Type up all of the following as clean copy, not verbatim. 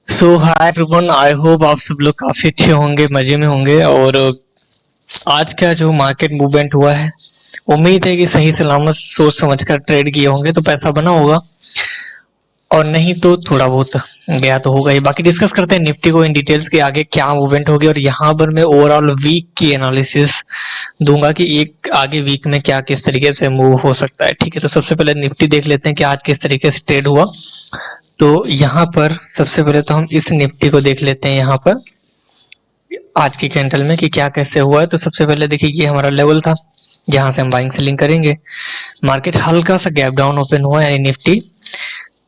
So hi everyone, I hope आप सब लोग काफी अच्छे होंगे, मजे में होंगे। और आज का जो मार्केट मूवमेंट हुआ है, उम्मीद है कि सही सलामत सोच समझ कर ट्रेड किए होंगे तो पैसा बना होगा, और नहीं तो थोड़ा बहुत गया तो होगा ही। बाकी डिस्कस करते हैं निफ्टी को इन डिटेल्स के आगे क्या मूवमेंट होगी, और यहाँ पर मैं ओवरऑल वीक की एनालिसिस दूंगा कि एक आगे वीक में क्या किस तरीके से मूव हो सकता है। ठीक है, तो सबसे पहले निफ्टी देख लेते हैं कि आज किस तरीके से ट्रेड हुआ। तो यहाँ पर सबसे पहले तो हम इस निफ्टी को देख लेते हैं यहाँ पर आज की कैंडल में कि क्या कैसे हुआ है। तो सबसे पहले देखिए, ये हमारा लेवल था जहां से हम बाइंग सेलिंग करेंगे। मार्केट हल्का सा गैप डाउन ओपन हुआ यानी निफ्टी,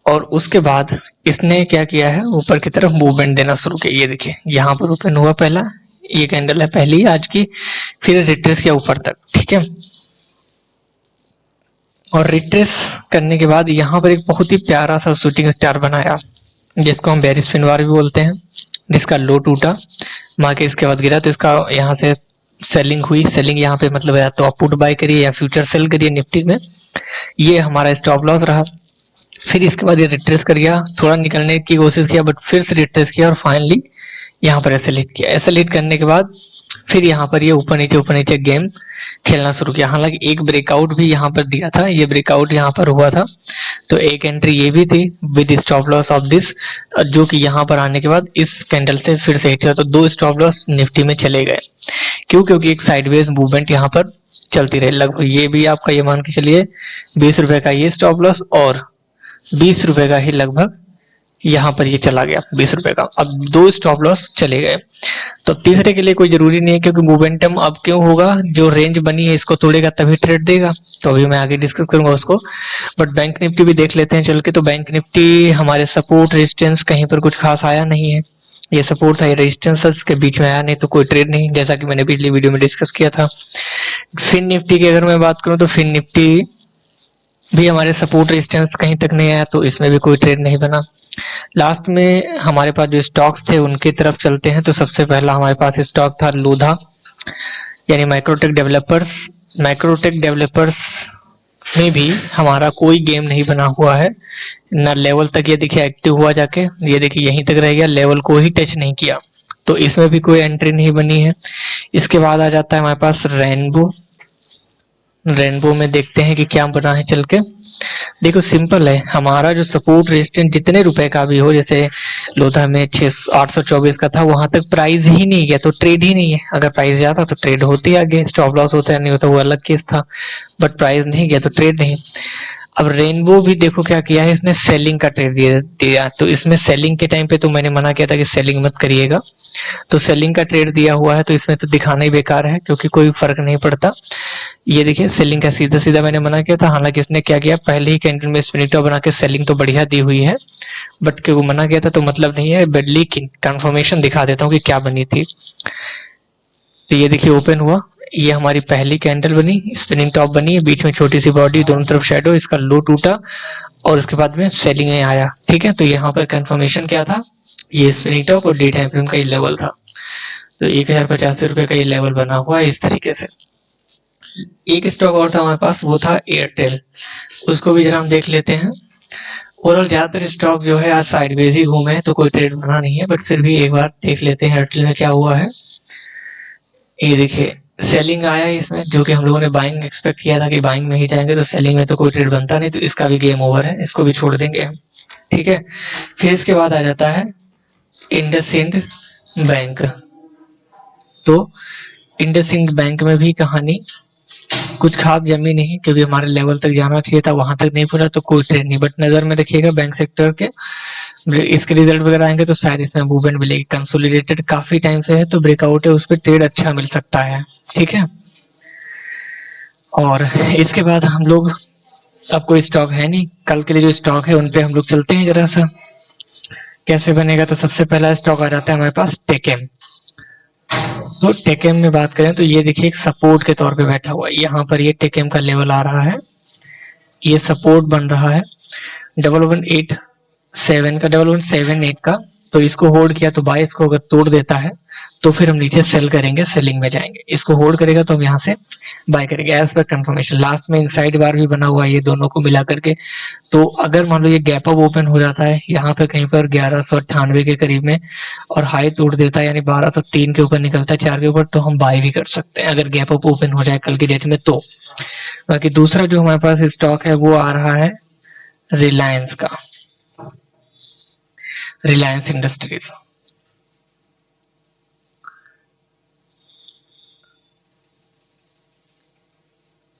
और उसके बाद इसने क्या किया है, ऊपर की तरफ मूवमेंट देना शुरू किया। ये देखिए यहाँ पर ओपन हुआ पहला, ये कैंडल है पहली आज की, फिर रिट्रेस किया ऊपर तक। ठीक है, और रिट्रेस करने के बाद यहाँ पर एक बहुत ही प्यारा सा शूटिंग स्टार बनाया, जिसको हम बेरिश फिनवार भी बोलते हैं, जिसका लो टूटा। मार्केट इसके बाद गिरा तो इसका यहाँ से सेलिंग हुई। सेलिंग यहाँ पे मतलब या तो आप पुट बाय करिए या फ्यूचर सेल करिए निफ्टी में। ये हमारा स्टॉप लॉस रहा। फिर इसके बाद ये रिट्रेस कर गया, थोड़ा निकलने की कोशिश किया, बट फिर से रिट्रेस किया, और फाइनली यहाँ पर ऐसे लीड किया। ऐसे लीड करने के बाद फिर यहाँ पर ये ऊपर नीचे गेम खेलना शुरू किया। हालांकि एक ब्रेकआउट भी यहाँ पर दिया था, ये ब्रेकआउट यहाँ पर हुआ था, तो एक एंट्री ये भी थी with stop loss of this, जो कि यहाँ पर आने के बाद इस कैंडल से फिर से हिट हुआ। तो दो स्टॉप लॉस निफ्टी में चले गए। क्यों? क्योंकि एक साइडवेज मूवमेंट यहाँ पर चलती रही। लगभग ये भी आपका ये मान के चलिए 20 रुपए का ये स्टॉप लॉस, और 20 रुपए का ही लगभग यहाँ पर ये चला गया 20 रुपए का। अब दो स्टॉप लॉस चले गए, तो तीसरे के लिए कोई जरूरी नहीं है, क्योंकि मोमेंटम अब क्यों होगा, जो रेंज बनी है इसको तोड़ेगा तभी ट्रेड देगा। तो अभी मैं आगे डिस्कस करूंगा उसको। बट बैंक निफ्टी भी देख लेते हैं चल के। तो बैंक निफ्टी हमारे सपोर्ट रेजिस्टेंस कहीं पर कुछ खास आया नहीं है। ये सपोर्ट था, ये रेजिस्टेंस के बीच में आया नहीं, तो कोई ट्रेड नहीं, जैसा कि मैंने पिछली वीडियो में डिस्कस किया था। फिन निफ्टी की अगर मैं बात करूं तो फिन निफ्टी भी हमारे सपोर्ट रेजिस्टेंस कहीं तक नहीं आया, तो इसमें भी कोई ट्रेड नहीं बना। लास्ट में हमारे पास जो स्टॉक्स थे उनकी तरफ चलते हैं। तो सबसे पहला हमारे पास स्टॉक था लोधा, यानी माइक्रोटेक डेवलपर्स। माइक्रोटेक डेवलपर्स में भी हमारा कोई गेम नहीं बना हुआ है ना। लेवल तक ये देखिए एक्टिव हुआ जाके, ये देखिए यहीं तक रह गया, लेवल को ही टच नहीं किया, तो इसमें भी कोई एंट्री नहीं बनी है। इसके बाद आ जाता है हमारे पास रेनबो। रेनबो में देखते हैं कि क्या बना है चल के। देखो सिंपल है, हमारा जो सपोर्ट रेजिस्टेंस जितने रुपए का भी हो, जैसे लोधा में 824 का था, वहां तक प्राइस ही नहीं गया तो ट्रेड ही नहीं है। अगर प्राइस जाता तो ट्रेड होती आगे, स्टॉप लॉस होता है, नहीं होता वो अलग केस था, बट प्राइस नहीं गया तो ट्रेड नहीं। अब रेनबो भी देखो क्या किया है, इसने सेलिंग का ट्रेड दिया। तो इसमें सेलिंग के टाइम पे तो मैंने मना किया था कि सेलिंग मत करिएगा, तो सेलिंग का ट्रेड दिया हुआ है, तो इसमें तो दिखाना ही बेकार है, क्योंकि कोई फर्क नहीं पड़ता। ये देखिए सेलिंग का सीधा सीधा मैंने मना किया था। हालांकि इसने क्या किया, पहले ही कैंडल में स्पिनिटो बना के सेलिंग तो बढ़िया दी हुई है, बट क्यों मना किया था तो मतलब नहीं है। लेकिन कंफर्मेशन दिखा देता हूँ कि क्या बनी थी। तो ये देखिए ओपन हुआ, ये हमारी पहली कैंडल बनी, स्पिनिंग टॉप बनी, बीच में छोटी सी बॉडी, दोनों तरफ शेडो, इसका लो टूटा, और उसके बाद में सेलिंग में आया। ठीक है, तो यहाँ पर कंफर्मेशन क्या था, ये स्पिनिंग टॉप और डे टाइम फ्रेम का ये लेवल था। तो 1085 रुपए का ये लेवल बना हुआ है इस तरीके से। एक स्टॉक और था हमारे पास, वो था एयरटेल, उसको भी जरा हम देख लेते हैं। ओवरऑल ज्यादातर स्टॉक जो है आज साइडवेज ही घूमे हैं, तो कोई ट्रेड बना नहीं है, बट फिर भी एक बार देख लेते हैं एयरटेल में क्या हुआ है। ये देखिए सेलिंग आया है इसमें, जो कि हम लोगों ने बाइंग एक्सपेक्ट किया था कि बाइंग में ही जाएंगे, तो सेलिंग में तो कोई ट्रेड बनता नहीं, तो इसका भी गेम ओवर है, इसको भी छोड़ देंगे हम। ठीक है, फिर इसके बाद आ जाता है इंडसइंड बैंक। तो इंडसइंड बैंक में भी कहानी कुछ खास जमी नहीं, क्योंकि हमारे लेवल तक जाना चाहिए था, वहां तक नहीं पहुंचा, तो कोई ट्रेड नहीं। बट नजर में रखिएगा बैंक सेक्टर के, इसके रिजल्ट वगैरह आएंगे तो शायद इसमें मूवमेंट मिलेगी। कंसोलिडेटेड काफी टाइम से है, तो ब्रेकआउट है, उस पर ट्रेड अच्छा मिल सकता है। ठीक है, और इसके बाद हम लोग, अब कोई स्टॉक है नहीं, कल के लिए जो स्टॉक है उन पे हम लोग चलते हैं जरा सा कैसे बनेगा। तो सबसे पहला स्टॉक आ जाता है हमारे पास टेकेम। तो टेकेम में बात करें तो ये देखिए एक सपोर्ट के तौर पे बैठा हुआ है, यहाँ पर ये टेकेम का लेवल आ रहा है, ये सपोर्ट बन रहा है 1187 का, 1178 का। तो इसको होल्ड किया तो बाय, इसको अगर तोड़ देता है तो फिर हम नीचे सेल करेंगे, सेलिंग में जाएंगे। इसको होल्ड करेगा तो हम यहाँ से बाय करेंगे एज पर कंफर्मेशन। लास्ट में इनसाइड बार भी बना हुआ है ये दोनों को मिला करके। तो अगर मान लो ये गैप अप ओपन हो जाता है यहाँ पे कहीं पर 1198 के करीब में और हाई तोड़ देता है यानी 1203 के ऊपर निकलता है 4 के ऊपर, तो हम बाय भी कर सकते हैं अगर गैप अप ओपन हो जाए कल की डेट में तो। बाकी दूसरा जो हमारे पास स्टॉक है वो आ रहा है रिलायंस का, रिलायंस इंडस्ट्रीज।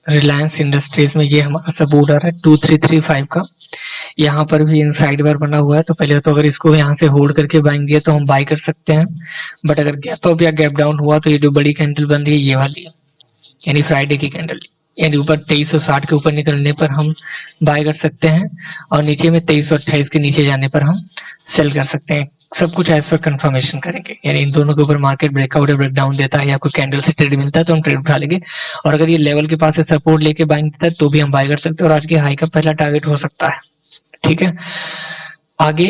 रिलायंस इंडस्ट्रीज में ये हमारा सपोर्ट आ रहा है 2335 का। यहाँ पर भी इनसाइड बार बना हुआ है, तो पहले तो अगर इसको यहाँ से होल्ड करके बाइंग दिया तो हम बाय कर सकते हैं। बट अगर गैप अप या गैप डाउन हुआ तो ये जो बड़ी कैंडल बन रही है ये वाली है, यानी फ्राइडे की कैंडल, यानी ऊपर 2360 के ऊपर निकलने पर हम बाय कर सकते हैं और नीचे में 2328 के नीचे जाने पर हम सेल कर सकते हैं। सब कुछ एज पर कंफर्मेशन करेंगे, यानी इन दोनों के ऊपर मार्केट ब्रेकआउट या ब्रेकडाउन देता है या कोई कैंडल से ट्रेड मिलता है तो हम ट्रेड उठा लेंगे। और अगर ये लेवल के पास से सपोर्ट लेके बाइंग देता है तो भी हम बाय कर सकते हैं और आज की हाई का पहला टारगेट हो सकता है। ठीक है, आगे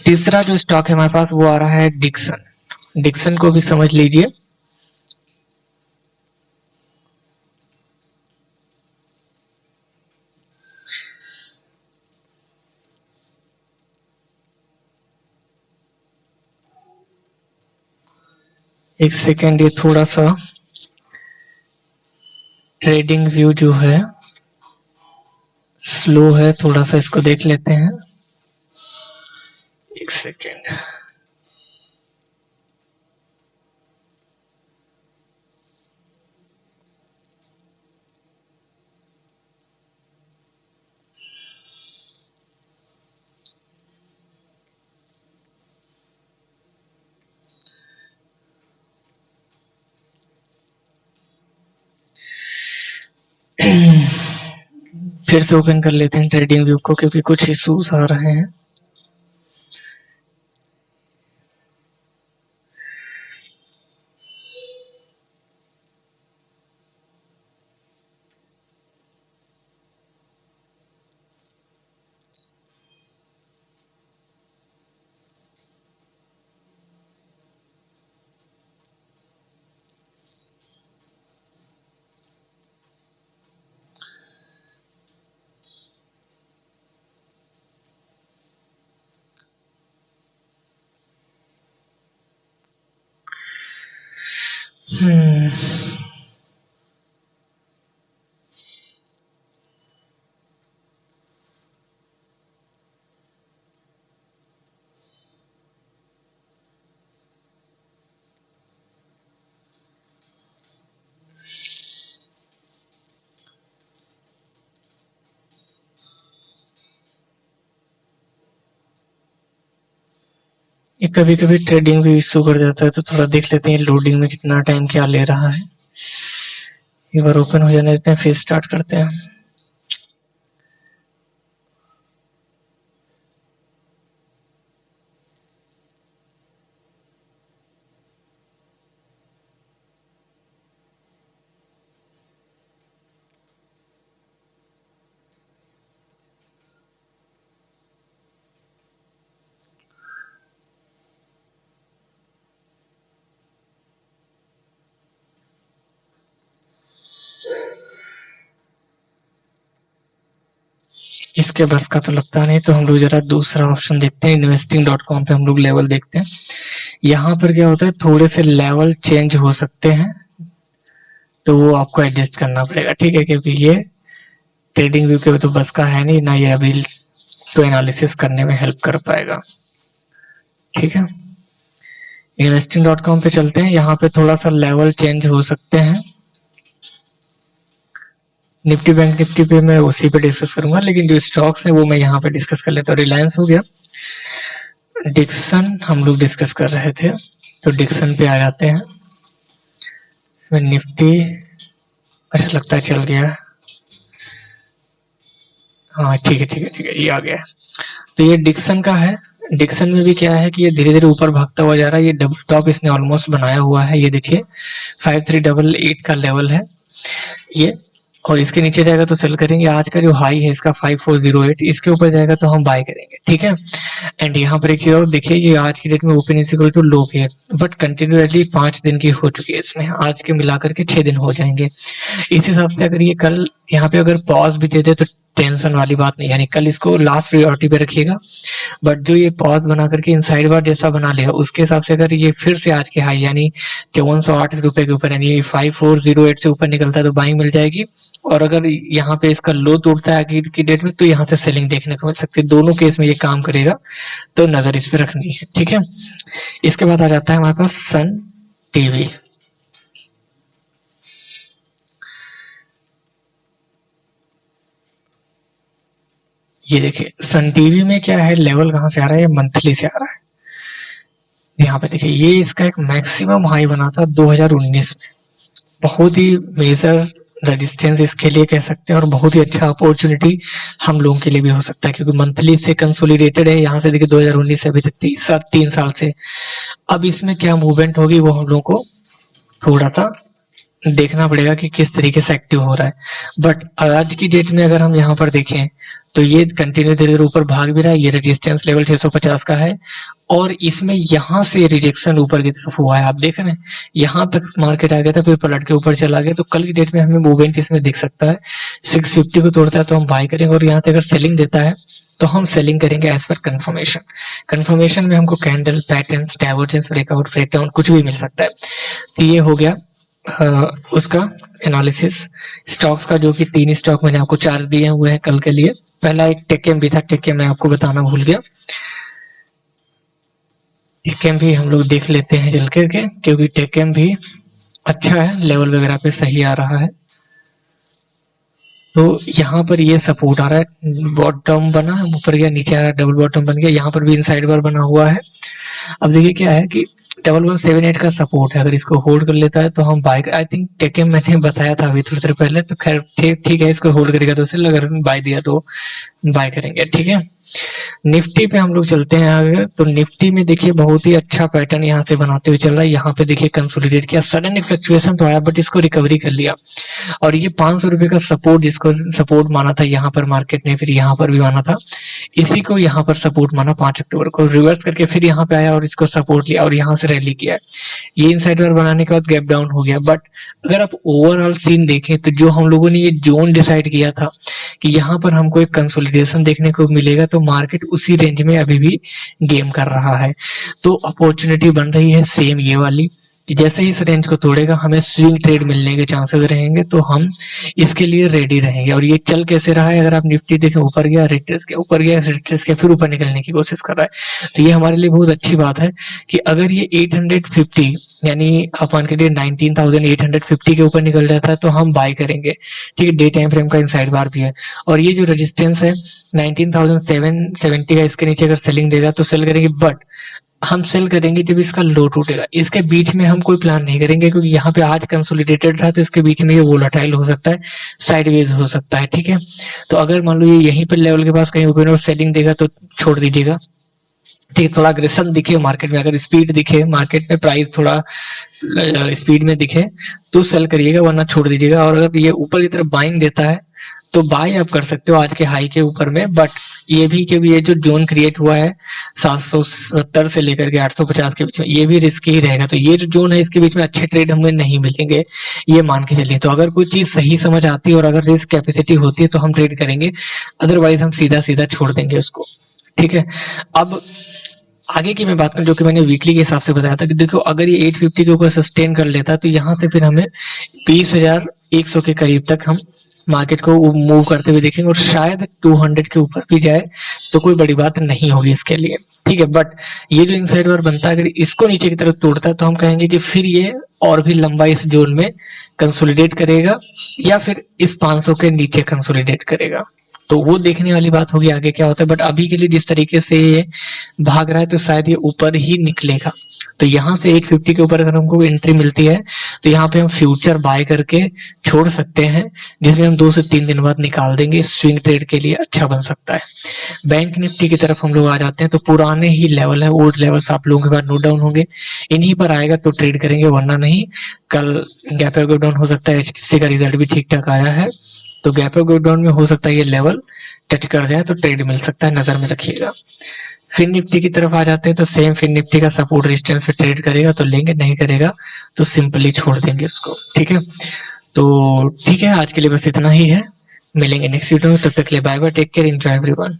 तीसरा जो स्टॉक है हमारे पास वो आ रहा है डिक्सन। डिक्सन को भी समझ लीजिए। एक सेकेंड, ये थोड़ा सा ट्रेडिंग व्यू जो है स्लो है, थोड़ा सा इसको देख लेते हैं। एक सेकेंड, फिर से ओपन कर लेते हैं ट्रेडिंग व्यू को क्योंकि कुछ इश्यूज आ रहे हैं। ये कभी कभी ट्रेडिंग भी इशू कर जाता है, तो थोड़ा देख लेते हैं लोडिंग में कितना टाइम क्या ले रहा है। एक बार ओपन हो जाने देते हैं फिर स्टार्ट करते हैं। इसके बस का तो लगता नहीं, तो हम लोग जरा दूसरा ऑप्शन देखते हैं। investing.com पे हम लोग लेवल देखते हैं। यहाँ पर क्या होता है, थोड़े से लेवल चेंज हो सकते हैं तो वो आपको एडजस्ट करना पड़ेगा। ठीक है, क्योंकि ये ट्रेडिंग व्यू के तो बस का है नहीं ना, ये अभी तो एनालिसिस करने में हेल्प कर पाएगा। ठीक है, investing.com पे चलते हैं। यहाँ पे थोड़ा सा लेवल चेंज हो सकते हैं। निफ्टी बैंक निफ्टी पे मैं उसी पे डिस्कस करूंगा, लेकिन जो स्टॉक्स है वो मैं यहाँ पे डिस्कस कर लेता हूँ। रिलायंस हो गया, डिक्सन हम लोग डिस्कस कर रहे थे, तो डिक्सन पे आ जाते हैं। इसमें निफ्टी अच्छा लगता है चल गया। हाँ ठीक है ठीक है ठीक है, ये आ गया। तो ये डिक्सन का है। डिक्सन में भी क्या है कि ये धीरे धीरे ऊपर भागता हुआ जा रहा है। ये डबल टॉप इसने ऑलमोस्ट बनाया हुआ है, ये देखिए 5388 का लेवल है ये। और इसके नीचे जाएगा तो सेल करेंगे। आज का जो हाई है इसका 5408, इसके ऊपर जाएगा तो हम बाय करेंगे, ठीक है। एंड यहाँ पर एक चीज और देखिए, ये आज की डेट में open is equal to low है, बट कंटिन्यूअसली 5 दिन की हो चुकी है, इसमें आज के मिलाकर के 6 दिन हो जाएंगे। इस हिसाब से अगर ये कल यहाँ पे अगर पॉज भी दे दे तो टेंशन वाली बात नहीं, यानी कल इसको लास्ट प्रायोरिटी पे रखिएगा। बट जो ये पॉज बना करके इनसाइड बार जैसा बना लेगा, उसके हिसाब से अगर ये फिर से आज के हाई यानी 5408 के ऊपर यानी 5408 से ऊपर निकलता है तो बाइंग मिल जाएगी। और अगर यहाँ पे इसका लो टूटता है आगे की डेट में तो यहाँ से सेलिंग देखने को मिल सकती है। दोनों केस में ये काम करेगा, तो नजर इस पे रखनी है, ठीक है। इसके बाद आ जाता है हमारे पास सन टीवी। ये देखिए सन टीवी में क्या है, लेवल कहाँ से आ रहा है, ये मंथली से आ रहा है। यहाँ पे देखिए ये इसका एक मैक्सिमम हाई बना था 2019 में, बहुत ही मेजर रेजिस्टेंस इसके लिए कह सकते हैं, और बहुत ही अच्छा अपॉर्चुनिटी हम लोगों के लिए भी हो सकता है, क्योंकि मंथली से कंसोलिडेटेड है। यहाँ से देखिए 2019 से अभी तक 3 साल से। अब इसमें क्या मूवमेंट होगी वो हम लोगों को थोड़ा सा देखना पड़ेगा कि किस तरीके से एक्टिव हो रहा है। बट आज की डेट में अगर हम यहाँ पर देखें तो ये कंटिन्यू धीरे धीरे ऊपर भाग भी रहा है। ये रेजिस्टेंस लेवल 650 का है, और इसमें यहाँ से रिजेक्शन ऊपर की तरफ हुआ है, आप देख रहे हैं। यहाँ तक मार्केट आ गया था, फिर पलट के ऊपर चला गया। तो कल की डेट में हमें मूवमेंट इसमें दिख सकता है। 650 को तोड़ता है तो हम बाय करेंगे, और यहाँ से अगर सेलिंग देता है तो हम सेलिंग करेंगे एज पर कंफर्मेशन। कंफर्मेशन में हमको candle patterns, divergence, breakout, breakdown कुछ भी मिल सकता है। तो ये हो गया उसका एनालिसिस। स्टॉक्स का जो कि 3 स्टॉक मैंने आपको चार्ज दिए हुए हैं कल के लिए। पहला एक टेकेम भी था, टेकेम मैं आपको बताना भूल गया। टेकेम भी हम लोग देख लेते हैं चल करके, क्योंकि टेकेम भी अच्छा है, लेवल वगैरह पे सही आ रहा है। तो यहाँ पर ये सपोर्ट आ रहा है, बॉटम बना, ऊपर गया, नीचे आ रहा है, डबल बॉटम बन गया। यहाँ पर भी इनसाइड बार बना हुआ है। अब देखिए क्या है कि 1178 का सपोर्ट है, अगर इसको होल्ड कर लेता है तो हम बाय, आई थिंक टेकेम मैंने बताया था अभी थोड़ी देर पहले, तो खैर ठीक है, इसको होल्ड करेगा तो उसे अगर बाय दिया तो बाय करेंगे, ठीक है। निफ्टी पे हम लोग चलते हैं अगर, तो निफ्टी में देखिए बहुत ही अच्छा पैटर्न यहाँ से बनाते हुए चल रहा है। यहाँ पे देखिए कंसोलिडेट किया, सडन फ्लक्चुएशन तो आया बट इसको रिकवरी कर लिया। और ये 500 रुपए का सपोर्ट, जिसको सपोर्ट माना था यहाँ पर मार्केट ने, फिर यहाँ पर भी माना था, इसी को यहाँ पर सपोर्ट माना 5 अक्टूबर को, रिवर्स करके फिर यहाँ पे आया और इसको सपोर्ट लिया और यहाँ से रैली किया। ये इनसाइड वार बनाने के बाद गैप डाउन हो गया। बट अगर आप ओवरऑल सीन देखें तो जो हम लोगों ने ये जोन डिसाइड किया था कि यहाँ पर हमको एक कंसोलिडेशन देखने को मिलेगा, तो मार्केट उसी रेंज में अभी भी गेम कर रहा है। तो अपॉर्चुनिटी बन रही है सेम ये वाली कि जैसे ही इस रेंज को तोड़ेगा हमें स्विंग ट्रेड मिलने के चांसेस रहेंगे, तो हम इसके लिए रेडी रहेंगे। और ये चल कैसे रहा है, अगर आप निफ्टी देखें, ऊपर गया, रिट्रेस के ऊपर गया, रिट्रेस के फिर ऊपर निकलने की कोशिश कर रहा है। तो ये हमारे लिए बहुत अच्छी बात है कि अगर ये 850 यानी आप मान के लिए 19,850 के ऊपर निकल जाता है तो हम बाय करेंगे, ठीक है। डे टाइम फ्रेम का इनसाइड बार भी है। और ये जो रेजिस्टेंस है 19,770 का, इसके नीचे अगर सेलिंग देगा तो सेल करेंगे, बट हम सेल करेंगे जब इसका लो टूटेगा। इसके बीच में हम कोई प्लान नहीं करेंगे, क्योंकि यहाँ पे आज कंसोलिडेटेड रहा तो इसके बीच में ये वोलाटाइल हो सकता है, साइडवेज हो सकता है, ठीक है। तो अगर मान लो ये यहीं पर लेवल के पास कहीं ओपन और सेलिंग देगा तो छोड़ दीजिएगा, ठीक है। थोड़ा अग्रेशन दिखे मार्केट में, अगर स्पीड दिखे मार्केट में, प्राइस थोड़ा स्पीड में दिखे तो सेल करिएगा, वरना छोड़ दीजिएगा। और अगर ये ऊपर की तरफ बाइंग देता है तो बाय आप कर सकते हो आज के हाई के ऊपर में। बट ये भी कि ये जो जोन क्रिएट हुआ है 770 से लेकर के 850 के बीच में, ये भी रिस्क ही रहेगा। तो ये जो जोन है इसके बीच में अच्छे ट्रेड हमें नहीं मिलेंगे, ये मान के चलिए। तो अगर कोई चीज सही समझ आती है और अगर रिस्क कैपेसिटी होती है तो हम ट्रेड करेंगे, अदरवाइज हम सीधा सीधा छोड़ देंगे उसको, ठीक है। अब आगे की मैं बात करूं, जो कि मैंने वीकली के हिसाब से बताया था कि देखो अगर ये 850 के ऊपर सस्टेन कर लेता है तो यहाँ से फिर हमें 20,100 के करीब तक हम मार्केट को मूव करते हुए देखेंगे, और शायद 200 के ऊपर भी जाए तो कोई बड़ी बात नहीं होगी इसके लिए, ठीक है। बट ये जो इनसाइड बार बनता है, अगर इसको नीचे की तरफ तोड़ता है तो हम कहेंगे कि फिर ये और भी लंबा इस जोन में कंसोलिडेट करेगा, या फिर इस 500 के नीचे कंसोलिडेट करेगा, तो वो देखने वाली बात होगी आगे क्या होता है, बट अभी के लिए जिस तरीके से ये भाग रहा है तो शायद ये ऊपर ही निकलेगा। तो यहाँ से 850 के ऊपर अगर हमको एंट्री मिलती है तो यहाँ पे हम फ्यूचर बाय करके छोड़ सकते हैं, जिसमें हम 2 से 3 दिन बाद निकाल देंगे। स्विंग ट्रेड के लिए अच्छा बन सकता है। बैंक निफ्टी की तरफ हम लोग आ जाते हैं, तो पुराने ही लेवल है, ओल्ड लेवल्स आप लोगों के पास नोट डाउन होंगे, इन्हीं पर आएगा तो ट्रेड करेंगे, वरना नहीं। कल गैप अप डाउन हो सकता है, एचडीएफसी का रिजल्ट भी ठीक ठाक आया है, तो गैप अप डाउन में हो सकता है ये लेवल टच कर जाए तो ट्रेड मिल सकता है, नजर में रखिएगा। फिन निफ्टी की तरफ आ जाते हैं, तो सेम फिन निफ्टी का सपोर्ट रेजिस्टेंस पे ट्रेड करेगा तो लेंगे, नहीं करेगा तो सिंपली छोड़ देंगे उसको। ठीक है, तो ठीक है, आज के लिए बस इतना ही है। मिलेंगे नेक्स्ट वीडियो में, तब तक के लिए bye bye, take care, enjoy everyone.